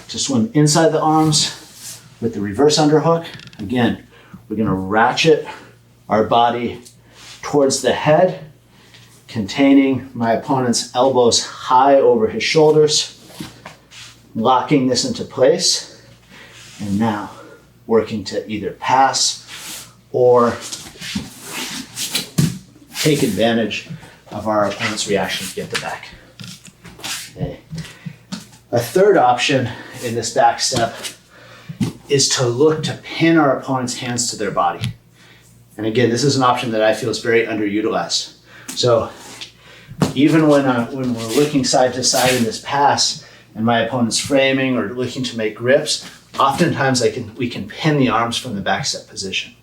to swim inside the arms with the reverse underhook, again, we're gonna ratchet our body towards the head, containing my opponent's elbows high over his shoulders, locking this into place, and now working to either pass or take advantage of our opponent's reaction to get the back. Okay. A third option in this back step is to look to pin our opponent's hands to their body. And again, this is an option that I feel is very underutilized. So even when we're looking side to side in this pass and my opponent's framing or looking to make grips, oftentimes we can pin the arms from the back step position.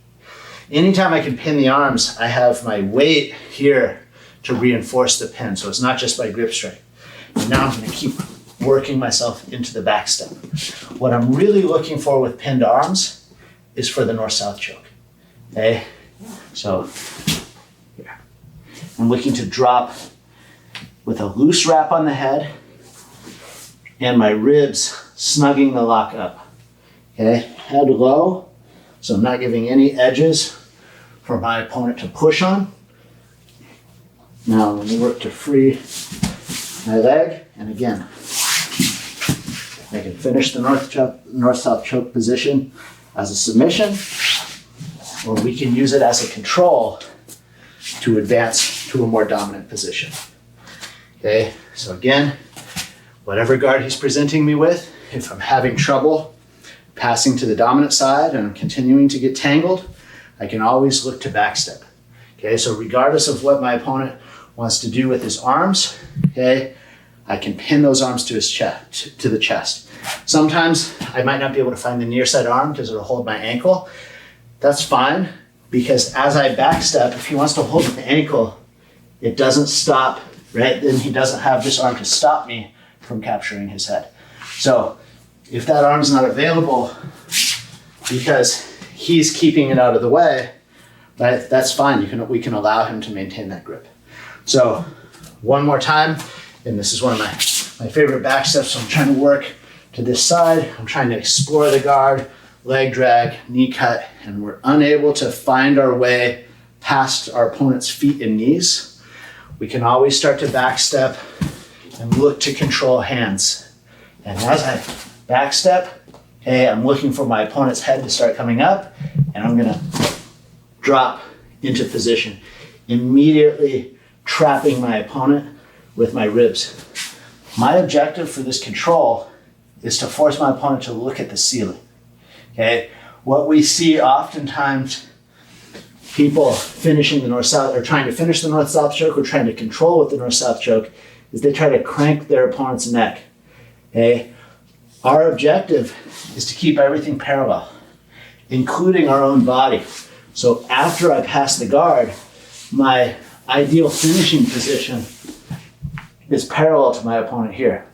Anytime I can pin the arms, I have my weight here to reinforce the pin. So it's not just my grip strike. And now I'm going to keep working myself into the back step. What I'm really looking for with pinned arms is for the north-south choke. Okay? So here. I'm looking to drop with a loose wrap on the head and my ribs snugging the lock up. Okay? Head low, so I'm not giving any edges for my opponent to push on. Now let me work to free my leg, and again, I can finish the north-south choke position as a submission, or we can use it as a control to advance to a more dominant position. Okay, so again, whatever guard he's presenting me with, if I'm having trouble passing to the dominant side and I'm continuing to get tangled, I can always look to backstep. Okay, so regardless of what my opponent wants to do with his arms, okay, I can pin those arms to his chest, to the chest. Sometimes I might not be able to find the near side arm because it'll hold my ankle. That's fine, because as I backstep, if he wants to hold the ankle, it doesn't stop, right? Then he doesn't have this arm to stop me from capturing his head. So if that arm's not available because he's keeping it out of the way, right, that's fine. We can allow him to maintain that grip. So one more time, and this is one of my favorite back steps. So I'm trying to work to this side. I'm trying to explore the guard, leg drag, knee cut, and we're unable to find our way past our opponent's feet and knees. We can always start to back step and look to control hands. And as I back step, okay, I'm looking for my opponent's head to start coming up, and I'm gonna drop into position, immediately trapping my opponent with my ribs. My objective for this control is to force my opponent to look at the ceiling. Okay, what we see oftentimes people finishing the north-south or trying to finish the north-south choke or trying to control with the north-south choke is they try to crank their opponent's neck. Okay? Our objective is to keep everything parallel, including our own body. So after I pass the guard, my ideal finishing position is parallel to my opponent here.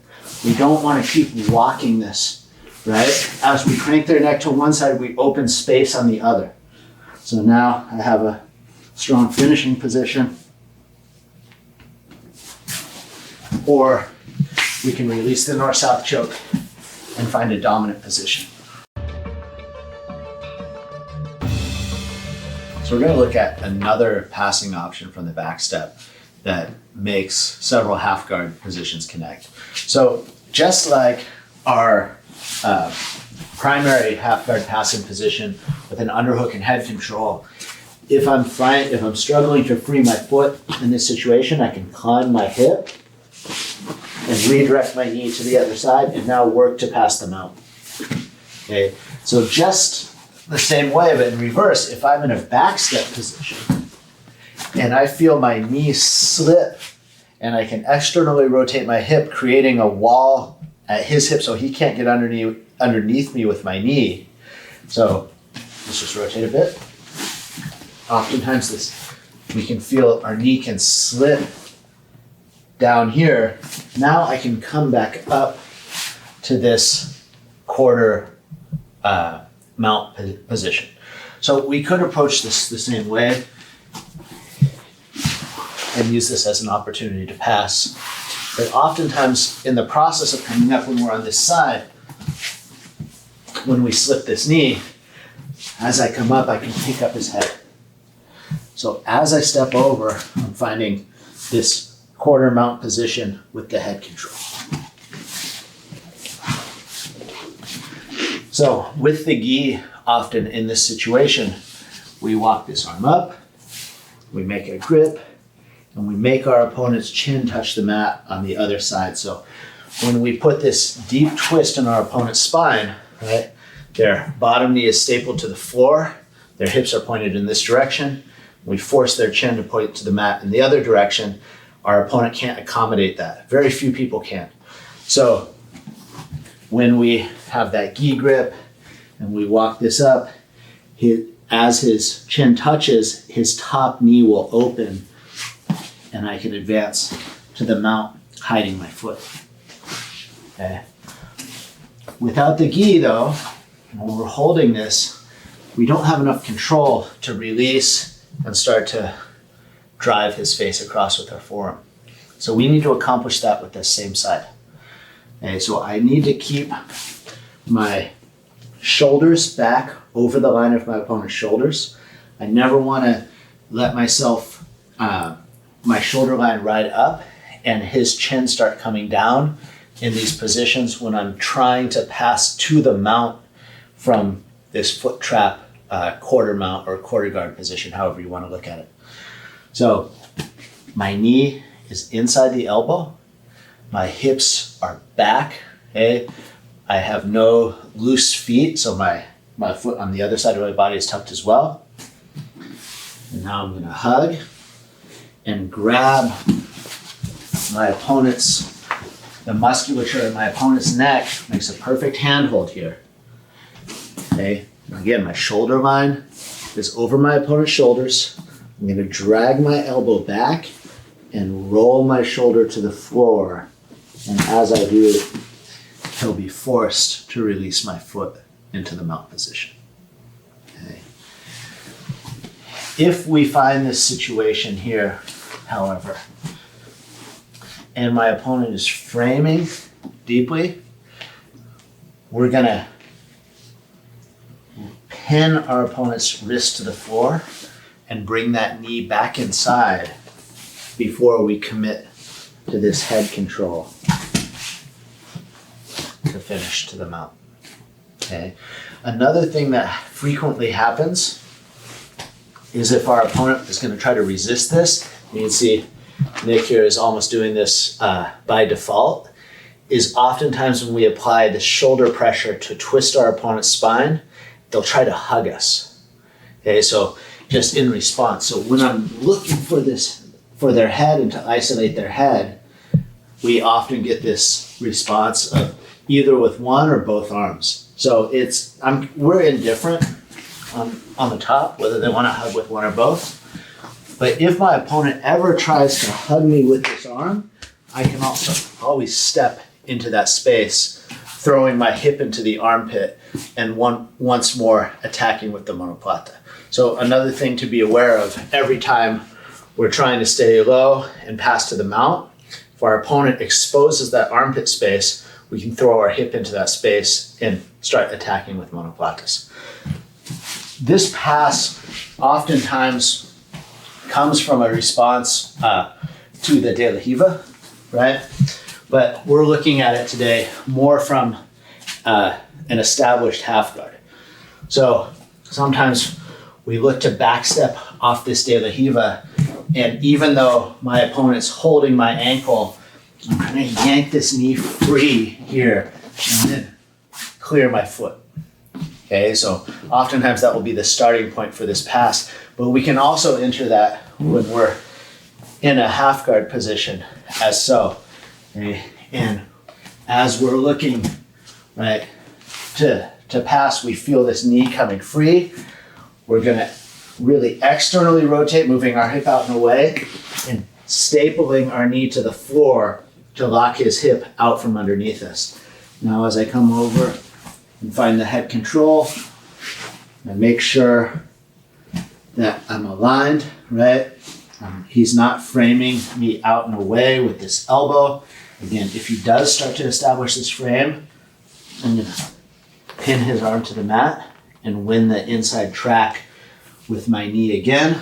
We don't want to keep locking this, right? As we crank their neck to one side, we open space on the other. So now I have a strong finishing position. Or we can release the north-south choke and find a dominant position. So we're going to look at another passing option from the back step that makes several half guard positions connect. So just like our primary half guard passing position with an underhook and head control, if I'm struggling to free my foot in this situation, I can climb my hip and redirect my knee to the other side and now work to pass the mount. Okay, so just the same way, but in reverse, if I'm in a back step position and I feel my knee slip and I can externally rotate my hip, creating a wall at his hip so he can't get underneath me with my knee. So let's just rotate a bit. Oftentimes we can feel our knee can slip down here. Now I can come back up to this quarter mount position. So we could approach this the same way and use this as an opportunity to pass. But oftentimes in the process of coming up when we're on this side, when we slip this knee, as I come up, I can pick up his head. So as I step over, I'm finding this quarter mount position with the head control. So with the gi, often in this situation, we walk this arm up, we make a grip, and we make our opponent's chin touch the mat on the other side. So when we put this deep twist in our opponent's spine, right, their bottom knee is stapled to the floor, their hips are pointed in this direction, we force their chin to point to the mat in the other direction, our opponent can't accommodate that. Very few people can. So when we have that gi grip and we walk this up, as his chin touches, his top knee will open and I can advance to the mount, hiding my foot. Okay. Without the gi though, when we're holding this, we don't have enough control to release and start to drive his face across with our forearm. So we need to accomplish that with this same side. Okay, so I need to keep my shoulders back over the line of my opponent's shoulders. I never want to let myself, my shoulder line ride up and his chin start coming down in these positions when I'm trying to pass to the mount from this foot trap quarter mount or quarter guard position, however you want to look at it. So my knee is inside the elbow. My hips are back. Okay? I have no loose feet, so my foot on the other side of my body is tucked as well. And now I'm going to hug and grab my opponent's, the musculature in my opponent's neck makes a perfect handhold here. Okay? Again, my shoulder line is over my opponent's shoulders. I'm going to drag my elbow back and roll my shoulder to the floor. And as I do, he'll be forced to release my foot into the mount position. Okay. If we find this situation here, however, and my opponent is framing deeply, we're going to pin our opponent's wrist to the floor and bring that knee back inside before we commit to this head control to finish to the mount. Okay. Another thing that frequently happens is if our opponent is going to try to resist this, you can see Nick here is almost doing this by default, is oftentimes when we apply the shoulder pressure to twist our opponent's spine, they'll try to hug us. Okay, so just in response. So when I'm looking for their head and to isolate their head, we often get this response of either with one or both arms. So we're indifferent on the top, whether they want to hug with one or both. But if my opponent ever tries to hug me with this arm, I can also always step into that space, throwing my hip into the armpit and once more attacking with the monoplata. So another thing to be aware of every time we're trying to stay low and pass to the mount, if our opponent exposes that armpit space, we can throw our hip into that space and start attacking with monoplatas. This pass oftentimes comes from a response to the De La Riva, right? But we're looking at it today more from an established half guard. So sometimes we look to backstep off this De La Riva, and even though my opponent's holding my ankle, I'm going to yank this knee free here and then clear my foot. Okay, so oftentimes that will be the starting point for this pass, but we can also enter that when we're in a half guard position as so. Okay? And as we're looking, right, to pass, we feel this knee coming free. We're gonna really externally rotate, moving our hip out and away, and stapling our knee to the floor to lock his hip out from underneath us. Now as I come over and find the head control, and make sure that I'm aligned, right? He's not framing me out and away with this elbow. Again, if he does start to establish this frame, I'm gonna pin his arm to the mat and win the inside track with my knee again.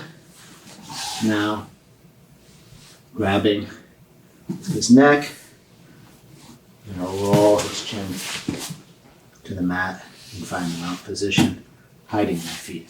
Now, grabbing his neck, I'm gonna roll his chin to the mat and find the mount position, hiding my feet.